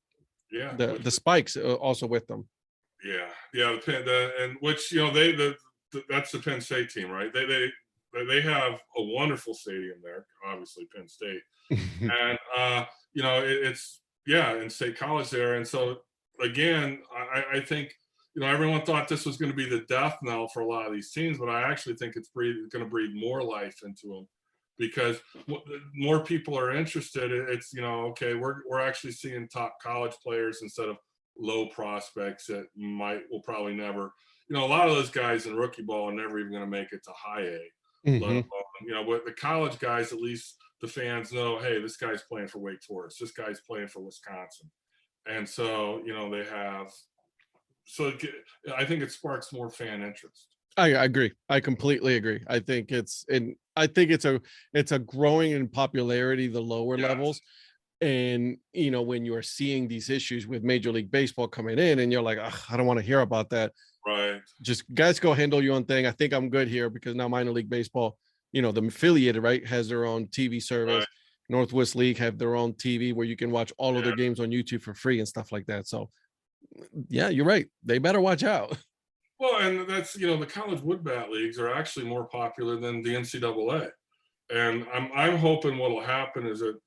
Yeah. The Spikes also with them. Yeah. And which, that's the Penn State team, right? They have a wonderful stadium there, obviously Penn State. And it's in State College there. And so again, I think everyone thought this was going to be the death knell for a lot of these teams, but I actually think it's going to breathe more life into them, because more people are interested. It's okay, we're actually seeing top college players instead of low prospects that will probably never. A lot of those guys in rookie ball are never even going to make it to high A. Let alone, with the college guys, at least the fans know, hey, this guy's playing for Wake Forest, this guy's playing for Wisconsin, and so they have. So I think it sparks more fan interest. I agree. I completely agree. I think it's a growing in popularity, the lower levels. And when you're seeing these issues with Major League Baseball coming in, and you're like, I don't want to hear about that. Right. Just guys, go handle your own thing. I think I'm good here, because now minor league baseball, the affiliated, right, has their own TV service. Right. Northwest League have their own TV where you can watch all of their games on YouTube for free and stuff like that. So yeah, you're right. They better watch out. Well, and that's, the college wood bat leagues are actually more popular than the NCAA. And I'm hoping what'll happen is that,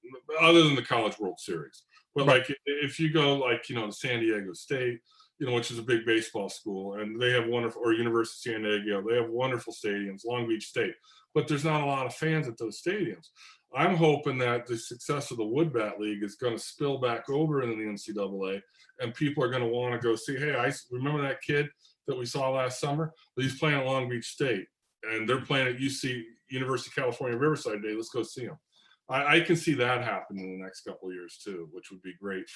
other than the College World Series, but Right. like if you go to San Diego State, which is a big baseball school, and they have wonderful, or University of San Diego, they have wonderful stadiums, Long Beach State, but there's not a lot of fans at those stadiums. I'm hoping that the success of the Wood Bat League is going to spill back over into the NCAA, and people are going to want to go see, hey, I remember that kid that we saw last summer? Well, he's playing at Long Beach State, and they're playing at UC, University of California, Riverside Day. Let's go see them. I can see that happening in the next couple of years too, which would be great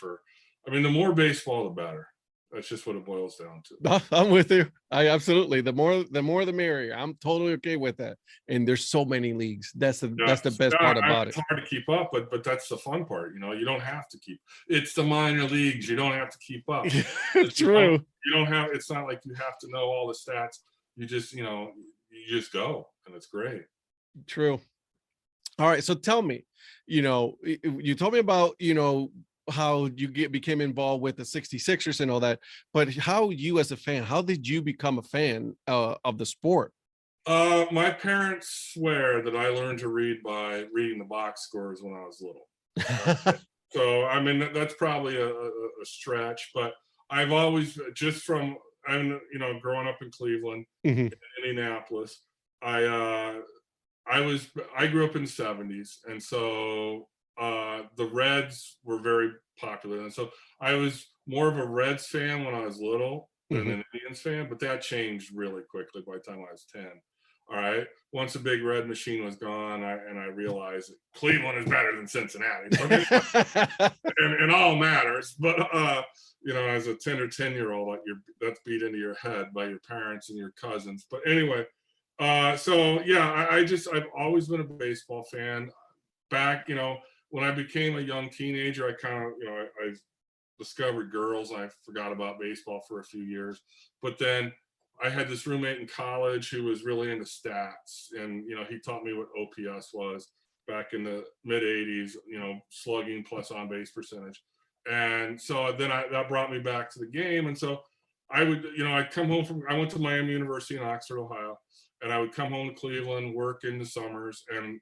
the more baseball, the better. That's just what it boils down to. I'm with you. I absolutely. The more the merrier. I'm totally okay with that. And there's so many leagues. That's the best part about it's it. hard to keep up, but that's the fun part. You don't have to keep. It's the minor leagues. You don't have to keep up. True. You don't have. It's not like you have to know all the stats. You just you just go, and it's great. True. All right. So tell me, you told me about, how you became involved with the 66ers and all that, but how you as a fan, how did you become a fan of the sport? My parents swear that I learned to read by reading the box scores when I was little. So, that's probably a stretch, but I've always, just from, growing up in Cleveland, in Indianapolis, I grew up in the 70s. And so the Reds were very popular. And so I was more of a Reds fan when I was little than an Indians fan, but that changed really quickly by the time I was 10. All right. Once the big red machine was gone, I realized that Cleveland is better than Cincinnati. and all matters. But, as a 10 or 10-year-old, that's beat into your head by your parents and your cousins. But anyway, I've always been a baseball fan. Back, when I became a young teenager, I kind of, I discovered girls, and I forgot about baseball for a few years. But then I had this roommate in college who was really into stats, and he taught me what OPS was back in the mid 80s, slugging plus on base percentage. And so then that brought me back to the game. And so I would, I'd come home I went to Miami University in Oxford, Ohio, and I would come home to Cleveland, work in the summers, and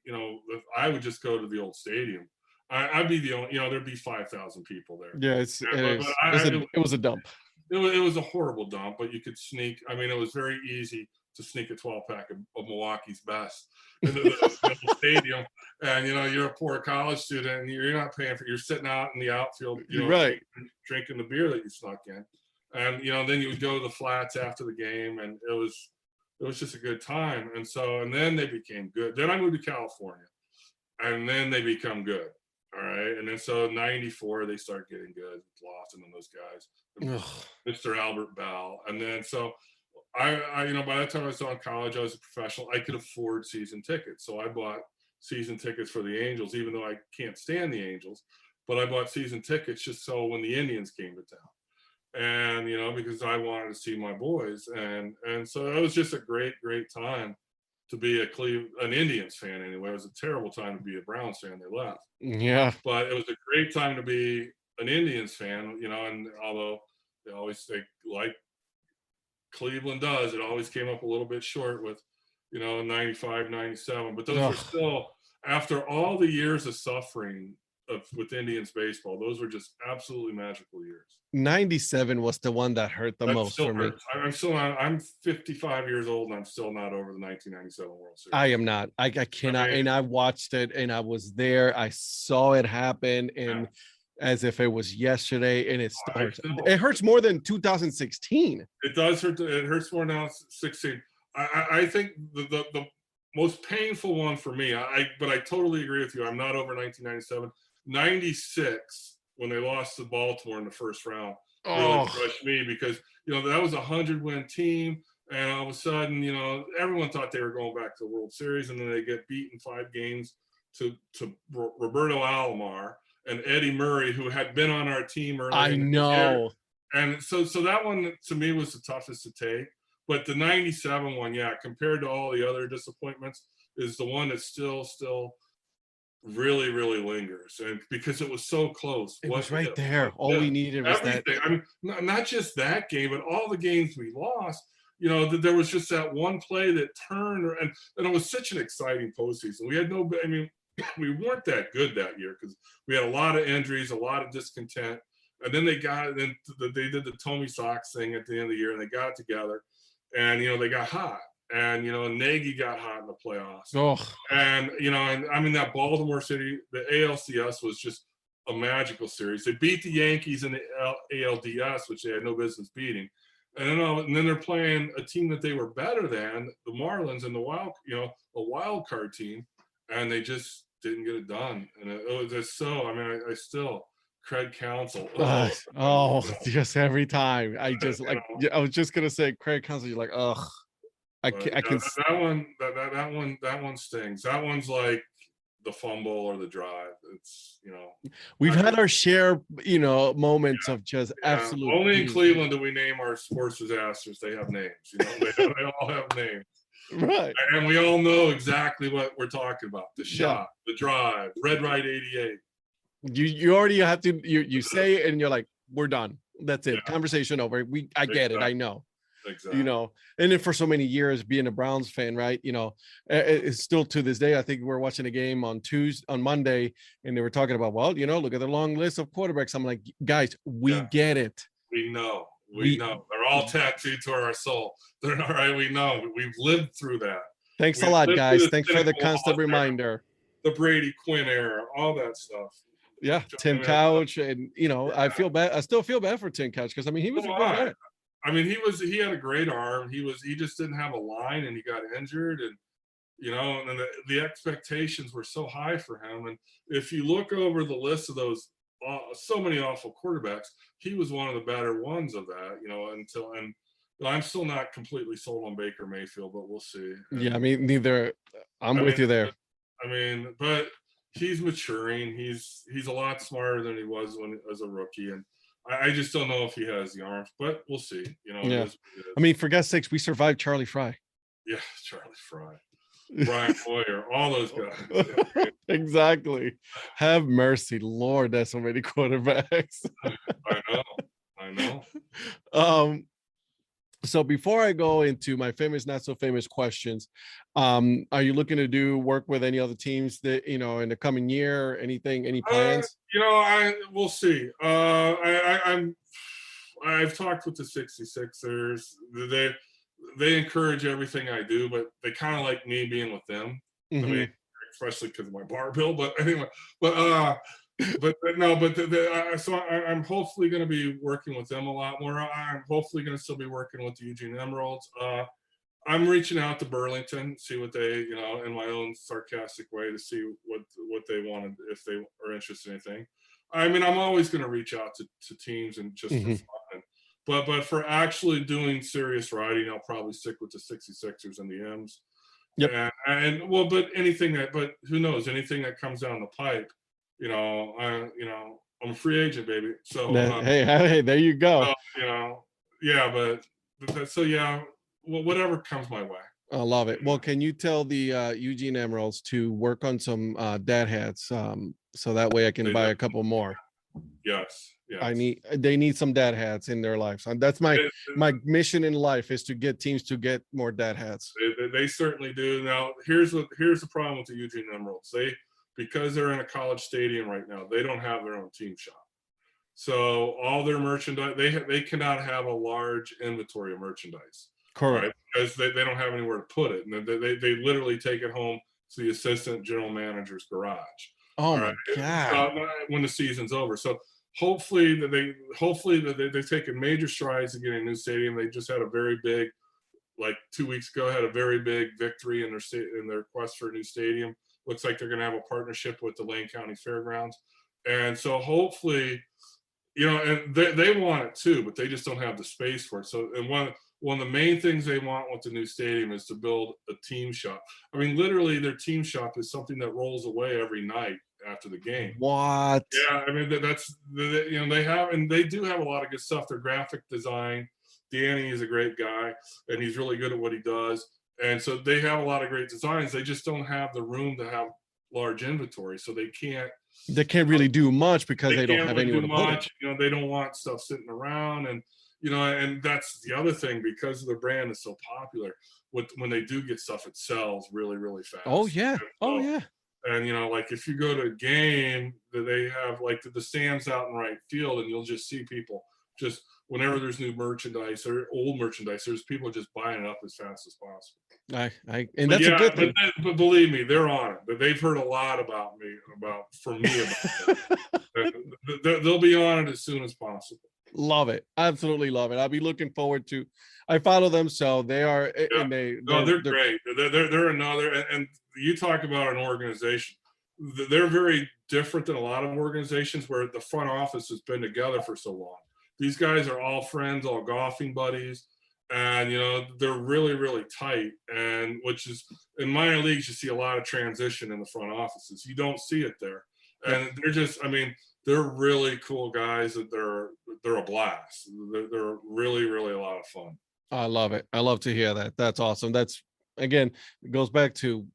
I would just go to the old stadium. I'd be the only, there'd be 5,000 people there. Yeah, it was a dump. It was a horrible dump, but you could sneak. It was very easy to sneak a 12-pack of Milwaukee's Best into the stadium. And, you're a poor college student, and you're not paying for. You're sitting out in the outfield, right, drinking the beer that you snuck in. And then you would go to the flats after the game, and it was just a good time. And then they became good. Then I moved to California, and then they become good. All right. And then so 94, they start getting good. Lawson and those guys, Mr. Albert Bell. And then so I by the time I was still in college, I was a professional. I could afford season tickets. So I bought season tickets for the Angels, even though I can't stand the Angels. But I bought season tickets just so when the Indians came to town. And, because I wanted to see my boys. And so it was just a great, great time to be an Indians fan anyway. It was a terrible time to be a Browns fan. They left, Yeah. but it was a great time to be an Indians fan. And although they always say, like Cleveland does, it always came up a little bit short with 95, 97. But those were still, after all the years of suffering with Indians baseball, those were just absolutely magical years. 97 was the one that hurt the most for me. I'm still not. I'm 55 years old, and I'm still not over the 1997 World Series. I am not. I cannot. And I watched it, and I was there. I saw it happen, and as if it was yesterday. And it hurts more than 2016. It does hurt. It hurts more now. 16. I think the most painful one for me. But I totally agree with you. I'm not over 1997. 96, when they lost to Baltimore in the first round, really crushed me, because that was a 100-win team, and all of a sudden everyone thought they were going back to the World Series, and then they get beaten 5 games to Roberto Alomar and Eddie Murray, who had been on our team earlier. I know. And so that one to me was the toughest to take. But the 97 one, compared to all the other disappointments, is the one that still really, really lingers, and because it was so close. It was right there. All we needed was everything. that. I mean, not just that game, but all the games we lost. There was just that one play that turned, and it was such an exciting postseason. We had we weren't that good that year because we had a lot of injuries, a lot of discontent, and then they did the Tommy Sox thing at the end of the year, and they got it together, and they got hot. And Nagy got hot in the playoffs. And and I mean, that Baltimore City, the ALCS was just a magical series. They beat the Yankees in the ALDS, which they had no business beating. And then they're playing a team that they were better than, the Marlins, and a wild card team, and they just didn't get it done. And it was just so. I mean, I still Craig Counsell. Just every time I was just gonna say Craig Counsell. You're like, I can. That one stings. That one's like the fumble or the drive. It's we've had our share moments of just absolute. Only in Cleveland do we name our sports disasters. They have names. They all have names. Right. And we all know exactly what we're talking about. The shot, the drive, Red Right 88. You already have to. You say it and you're like, we're done. That's it. Conversation over. I get it. I know. Exactly. And then for so many years being a Browns fan, right? It's still to this day. I think we were watching a game on Monday, and they were talking about, look at the long list of quarterbacks. I'm like, guys, we get it. We know. We know. They're all tattooed to our soul. They're all right. We know. We've lived through that. Thanks a lot, guys. Thanks for the constant reminder. The Brady Quinn era, all that stuff. Yeah, Tim Couch, and I feel bad. I still feel bad for Tim Couch because he was a good guy. I mean, he had a great arm. He just didn't have a line, and he got injured, and and the expectations were so high for him. And if you look over the list of those so many awful quarterbacks, he was one of the better ones of that. And I'm still not completely sold on Baker Mayfield, but we'll see. Yeah, I mean, neither. I'm with you there. I mean, but he's maturing. He's a lot smarter than he was as a rookie, and I just don't know if he has the arms, but we'll see. Yeah. I mean, for God's sakes, we survived Charlie Fry. Yeah, Charlie Fry, Brian Hoyer, all those guys. Yeah. Exactly. Have mercy, Lord. That's so many quarterbacks. I know. So before I go into my famous, not so famous questions, are you looking to do work with any other teams that in the coming year? Anything? Any plans? We'll see. I've talked with the 66ers. They encourage everything I do, but they kind of like me being with them. Mm-hmm. I mean, especially because of my bar bill. But anyway, so I'm hopefully going to be working with them a lot more. I'm hopefully going to still be working with the Eugene Emeralds. I'm reaching out to Burlington, see what they, in my own sarcastic way, to see what they want, if they are interested in anything. I mean, I'm always going to reach out to teams and just for fun. But for actually doing serious writing, I'll probably stick with the 66ers and the M's. Yep. But who knows? Anything that comes down the pipe, I'm a free agent, baby. So hey, there you go. Whatever comes my way. I love it. Well, can you tell the Eugene Emeralds to work on some dad hats, so that way I can They buy a definitely- couple more. Yes. Yes. They need some dad hats in their lives. And that's my They- mission in life, is to get teams to get more dad hats. They certainly do. Now, here's the problem with the Eugene Emeralds. Because they're in a college stadium right now, they don't have their own team shop. So all their merchandise, they cannot have a large inventory of merchandise, Correct. right? Because they don't have anywhere to put it, and they literally take it home to the assistant general manager's garage. Oh All my right. God. When the season's over. So hopefully that they've taken major strides in getting a new stadium. They just had a very big, like 2 weeks ago, had a very big victory in their quest for a new stadium. Looks like they're going to have a partnership with the Lane County Fairgrounds, and so hopefully, and they want it too, but they just don't have the space for it. So, and one of the main things they want with the new stadium is to build a team shop. I mean, literally, their team shop is something that rolls away every night after the game. What? Yeah, I mean they have, and they do have a lot of good stuff. Their graphic design, Danny is a great guy, and he's really good at what he does. And so they have a lot of great designs. They just don't have the room to have large inventory, so they can't really do much because they don't can't have really anywhere do to put it. much. They don't want stuff sitting around, and and that's the other thing, because the brand is so popular. When they do get stuff, it sells really, really fast. Oh yeah. Oh yeah. And like if you go to a game, that they have like the stands out in right field, and you'll just see people just whenever there's new merchandise or old merchandise, there's people just buying it up as fast as possible. And that's a good thing. But believe me, they're on it. But they've heard a lot about me, about it. They'll be on it as soon as possible. Love it. Absolutely love it. I'll be looking forward to. I follow them, so they are. Yeah. And they're great. They're another. And you talk about an organization. They're very different than a lot of organizations where the front office has been together for so long. These guys are all friends, all golfing buddies, and they're really, really tight. And which is in minor leagues, you see a lot of transition in the front offices. You don't see it there, and they're just. I mean, they're really cool guys. That they're a blast. They're really, really a lot of fun. I love it. I love to hear that. That's awesome. That's, again, it goes back to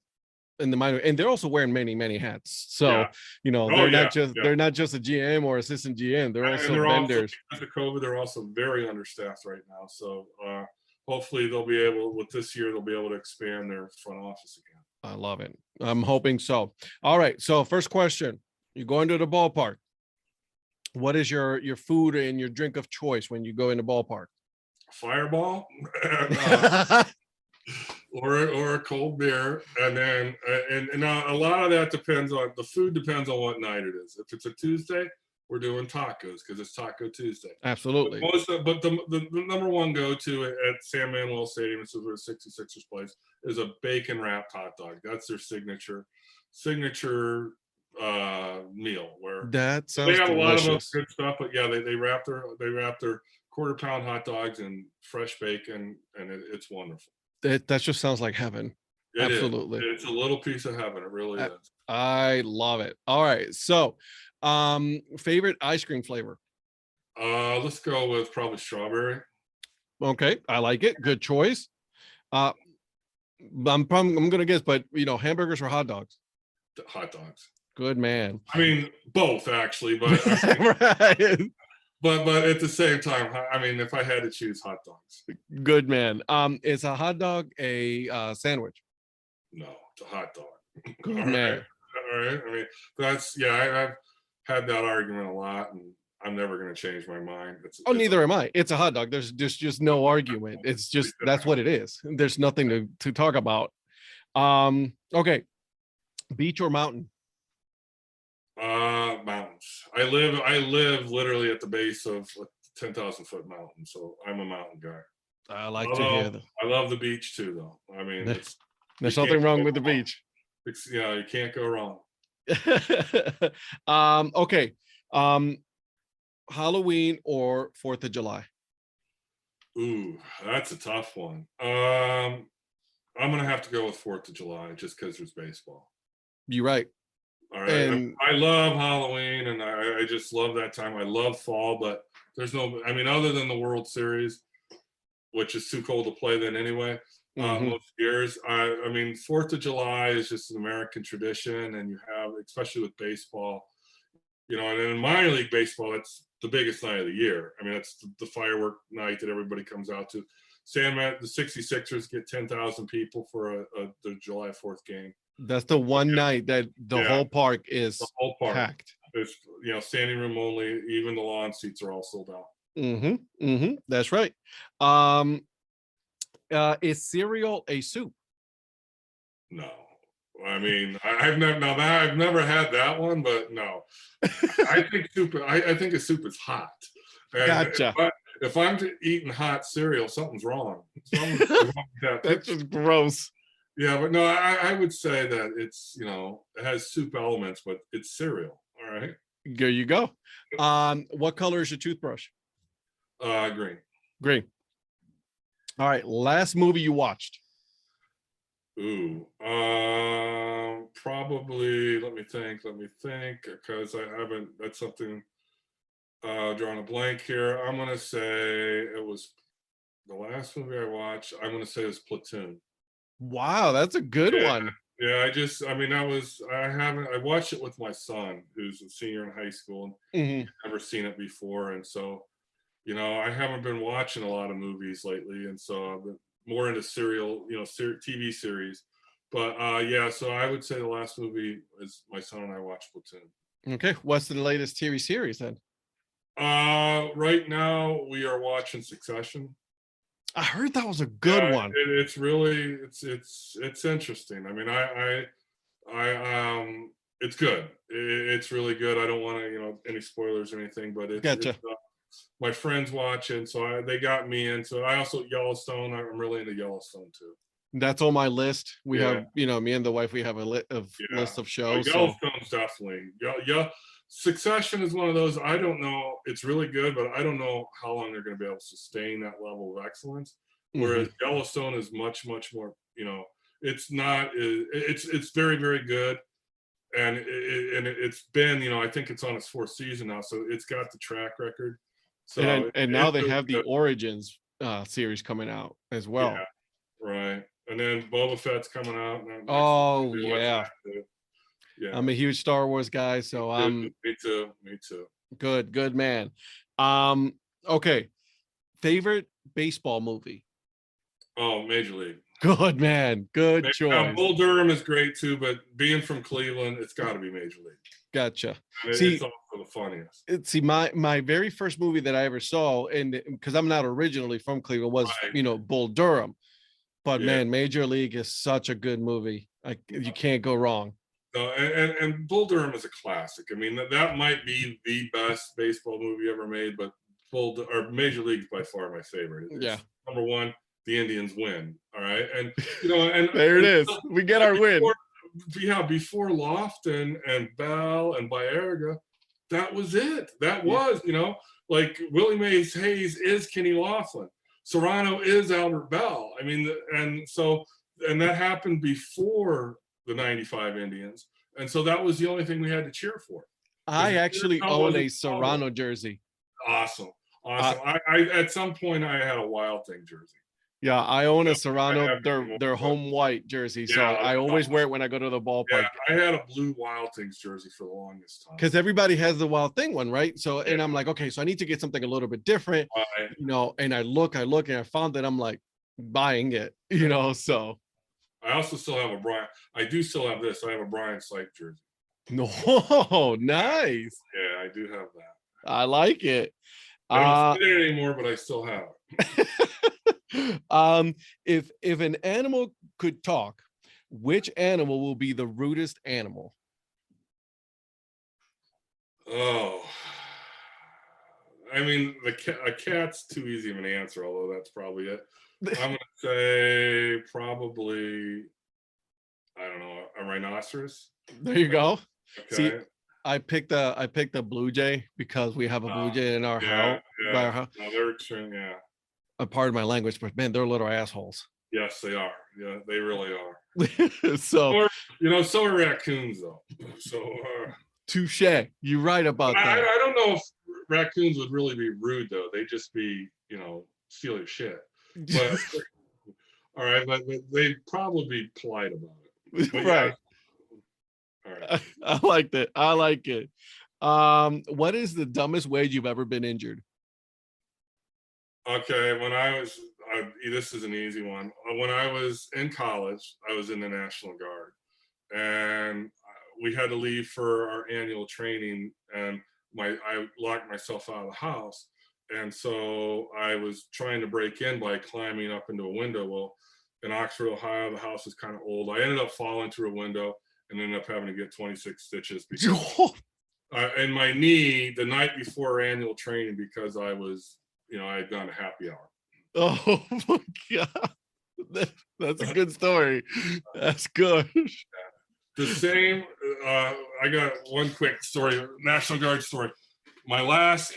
in the minor, and they're also wearing many, many hats. So they're not just a GM or assistant GM. They're also vendors. After COVID, they're also very understaffed right now. So hopefully they'll be able, with this year, they'll be able to expand their front office again. I love it. I'm hoping so. All right. So first question, you go into the ballpark. What is your food and your drink of choice when you go in the ballpark? Fireball. Or a cold beer, and then and now a lot of that depends on the food. Depends on what night it is. If it's a Tuesday, we're doing tacos because it's Taco Tuesday. Absolutely. But the number one go-to at San Manuel Stadium, this is where the 66ers plays, is a bacon wrapped hot dog. That's their signature meal. Where that sounds they have delicious. a lot of good stuff, but yeah, they wrap their quarter-pound hot dogs in fresh bacon, and it's wonderful. That just sounds like heaven. Absolutely. It's a little piece of heaven. It really is. I love it. All right. So, favorite ice cream flavor? Let's go with probably strawberry. Okay, I like it. Good choice. I'm gonna guess, but hamburgers or hot dogs? Hot dogs. Good man. I mean, both actually, but right. But at the same time, I mean, if I had to choose, hot dogs. Good man. Is a hot dog a sandwich? No, it's a hot dog. Good All man. All right. I mean, I've had that argument a lot, and I'm never going to change my mind. Neither am I. It's a hot dog. There's just no argument. It's just that's what it is. There's nothing to talk about. Okay. Beach or mountain? Mountains. I live literally at the base of a 10,000 foot mountain, so I'm a mountain guy. I like to hear that. I love the beach too, though. I mean, there's nothing wrong with the beach. You can't go wrong. Okay. Halloween or 4th of July? Ooh, that's a tough one. I'm gonna have to go with 4th of July just because there's baseball. You're right. All right. And I love Halloween, and I just love that time. I love fall, but there's no. I mean, other than the World Series, which is too cold to play then anyway. Mhm. most years. I mean, 4th of July is just an American tradition, and you have, especially with baseball, you know, and in minor league baseball, that's the biggest night of the year. I mean, that's the firework night that everybody comes out to. Sandman, the 66ers get 10,000 people for the July 4th game. That's the one night that the Yeah. whole park is The whole park. packed. It's, you know, standing room only. Even the lawn seats are all sold out. That's right. Is cereal a soup? No, I mean, I've never had that one, but no. I think soup. I think a soup is hot. And Gotcha. If I'm eating hot cereal, something's wrong. Something's wrong with that. That's just gross. Yeah, but no, I would say that it's, you know, it has soup elements, but it's cereal. All right. There you go. What color is your toothbrush? Green. Green. All right. Last movie you watched? Ooh, probably. Let me think, because I haven't. That's something. Drawing a blank here. I'm gonna say it was the last movie I watched. I'm gonna say it was Platoon. Wow, that's a good one. Yeah, I watched it with my son, who's a senior in high school, and never seen it before, and so, you know, I haven't been watching a lot of movies lately, and so I've been more into serial, you know, TV series. But yeah, so I would say the last movie is my son and I watched Platoon. Okay, what's the latest TV series then? Right now we are watching Succession. I heard that was a good one. It's really it's interesting. I mean, it's good. It's really good. I don't want to, you know, any spoilers or anything, but Gotcha. My friends watching, so they got me into. I also Yellowstone. I'm really into Yellowstone too. That's on my list. We Yeah. have, you know, me and the wife, we have a list of shows. So Yellowstone's definitely. Yeah. Succession is one of those. I don't know. It's really good, but I don't know how long they're going to be able to sustain that level of excellence. Whereas Yellowstone is much more. You know, it's not. It's very, very good, and it's been. You know, I think it's on its 4th season now, so it's got the track record. So and now they really have the good. Origins series coming out as well. Yeah, right. And then Boba Fett's coming out. Oh Watch yeah. that too. Yeah. I'm a huge Star Wars guy, so I'm Me too. good man. Okay. Favorite baseball movie? Oh, Major League. Good man. Good choice. Bull Durham is great too, but being from Cleveland, it's got to be Major League. Gotcha. And See, it's also the funniest. See, my very first movie that I ever saw, and because I'm not originally from Cleveland, was Right. you know, Bull Durham. But Yeah. man, Major League is such a good movie. You can't go wrong. No, and Bull Durham is a classic. I mean, that might be the best baseball movie ever made, but Major League is by far my favorite. Yeah. Number one, the Indians win. All right, and you know, and There it is. We get our win. Before Lofton and Bell and Baerga, that was it. That was, you know, like Willie Mays Hayes is Kenny Laughlin. Serrano is Albert Bell. I mean, and that happened before the 95 Indians. And so that was the only thing we had to cheer for. I actually own a Serrano jersey. Awesome. I at some point I had a Wild Thing jersey. Yeah, I own a Serrano, have their home white jersey. So Yeah, I always wear it when I go to the ballpark. Yeah, I had a blue Wild Things jersey for the longest time. Because everybody has the Wild Thing one, right? So, and I'm like, okay, so I need to get something a little bit different, you know, and I look, and I found that I'm like buying it, you know, so. I also still have I do still have this. I have a Brian Sipe jersey. No, nice. Yeah, I do have that. I like it. I don't see it anymore, but I still have it. If an animal could talk, which animal will be the rudest animal? Oh, I mean, a cat's too easy of an answer, although that's probably it. I'm gonna say probably, I don't know, a rhinoceros. There you go. Okay. See, I picked a blue jay because we have a blue jay in our house. By our house. No, they're extreme. Yeah. Pardon my language, but man, they're little assholes. Yes, they are. Yeah, they really are. So, Or, you know, so are raccoons, though. So, touche. You're right about that. I don't know if raccoons would really be rude, though. They'd just be, you know, steal your shit. But All right, but they'd probably be polite about it. But Right. All right. I like that. I like it. What is the dumbest way you've ever been injured? Okay, when I was, this is an easy one. When I was in college, I was in the National Guard, and we had to leave for our annual training, and I locked myself out of the house, and so I was trying to break in by climbing up into a window. Well, in Oxford, Ohio, the house is kind of old. I ended up falling through a window and ended up having to get 26 stitches because in my knee the night before annual training because I was, I had gone to happy hour. Oh my God. That's a good story. That's good. The same, I got one quick story, National Guard story. My last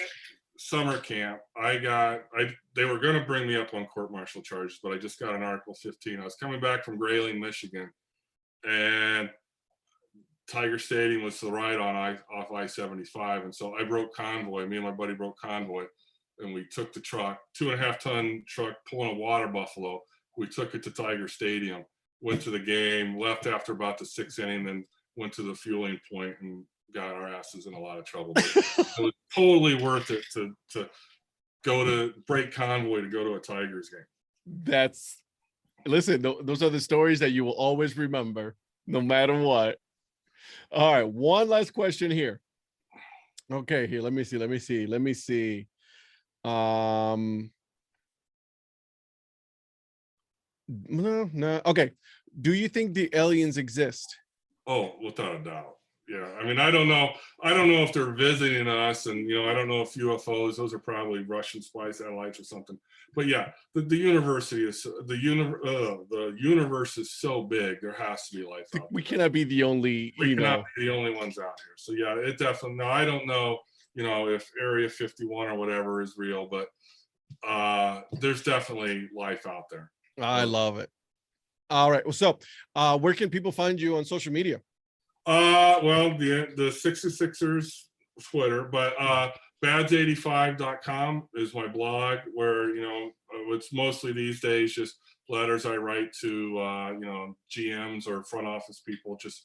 summer camp, they were going to bring me up on court-martial charges, but I just got an Article 15. I was coming back from Grayling, Michigan, and Tiger Stadium was the ride off I-75, and so I broke convoy. Me and my buddy broke convoy, and we took the truck, 2.5-ton truck pulling a water buffalo. We took it to Tiger Stadium, went to the game, left after about the 6th inning, then went to the fueling point and got our asses in a lot of trouble. But it was totally worth it to go to break convoy to go to a Tigers game. Listen, those are the stories that you will always remember, no matter what. All right, one last question here. Okay, here, let me see. No. Okay. Do you think the aliens exist? Oh, without a doubt. Yeah. I mean, I don't know if they're visiting us, and I don't know if UFOs, those are probably Russian spy satellites or something. But yeah, the universe is so big, there has to be life out there. We cannot be the only, we cannot be the only ones out here. So yeah, it definitely, no, I don't know, if Area 51 or whatever is real, but there's definitely life out there. I love it. All right. So where can people find you on social media? Well, the 66ers Twitter, but bads85.com is my blog where, it's mostly these days just letters I write to, GMs or front office people, just,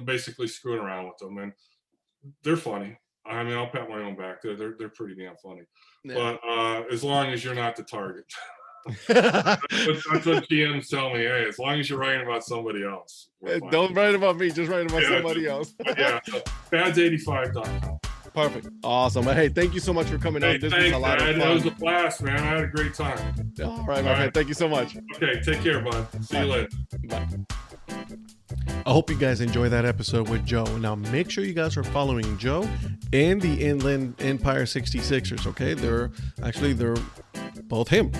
basically screwing around with them. And they're funny. I mean, I'll pat my own back. They're pretty damn funny. Yeah. But as long as you're not the target. That's what GMs tell me. Hey, as long as you're writing about somebody else. Don't write about me, just write about somebody else. Yeah, so bads85.com. Perfect. Awesome. Hey, thank you so much for coming on. This was a lot of fun. It was a blast, man. I had a great time. All right, my friend. Thank you so much. Okay, take care, bud. See you later. Bye. I hope you guys enjoy that episode with Joe. Now, make sure you guys are following Joe and the Inland Empire 66ers, okay? They're both him.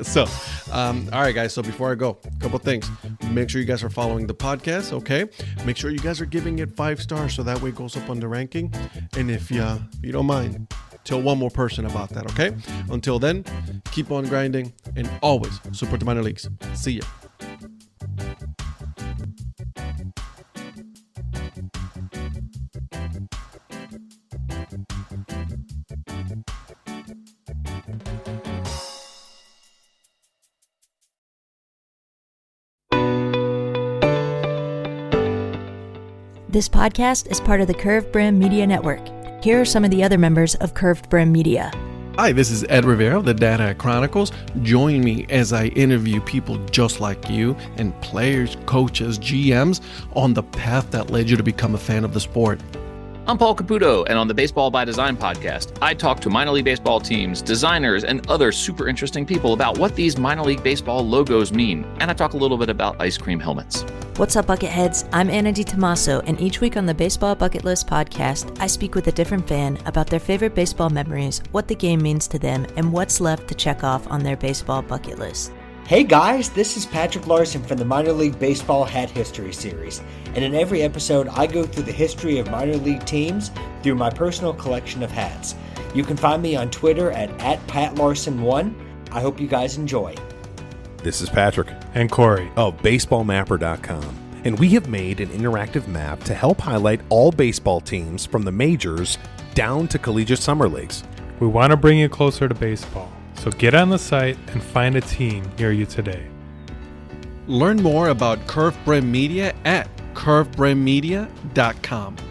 So, all right, guys. So before I go, a couple things. Make sure you guys are following the podcast, okay? Make sure you guys are giving it 5 stars so that way it goes up on the ranking. And if you don't mind, tell one more person about that, okay? Until then, keep on grinding and always support the minor leagues. See ya. This podcast is part of the Curved Brim Media Network. Here are some of the other members of Curved Brim Media. Hi, this is Ed Rivera of the Dad Hat Chronicles. Join me as I interview people just like you and players, coaches, GMs on the path that led you to become a fan of the sport. I'm Paul Caputo, and on the Baseball by Design podcast, I talk to minor league baseball teams, designers, and other super interesting people about what these minor league baseball logos mean, and I talk a little bit about ice cream helmets. What's up, Bucketheads? I'm Anna DiTommaso, and each week on the Baseball Bucket List podcast, I speak with a different fan about their favorite baseball memories, what the game means to them, and what's left to check off on their baseball bucket list. Hey guys, this is Patrick Larson from the Minor League Baseball Hat History Series, and in every episode I go through the history of minor league teams through my personal collection of hats. You can find me on Twitter at PatLarson1. I hope you guys enjoy. This is Patrick and Corey of BaseballMapper.com, and we have made an interactive map to help highlight all baseball teams from the majors down to collegiate summer leagues. We want to bring you closer to baseball, so get on the site and find a team near you today. Learn more about Curve Brim Media at curvebrimmedia.com.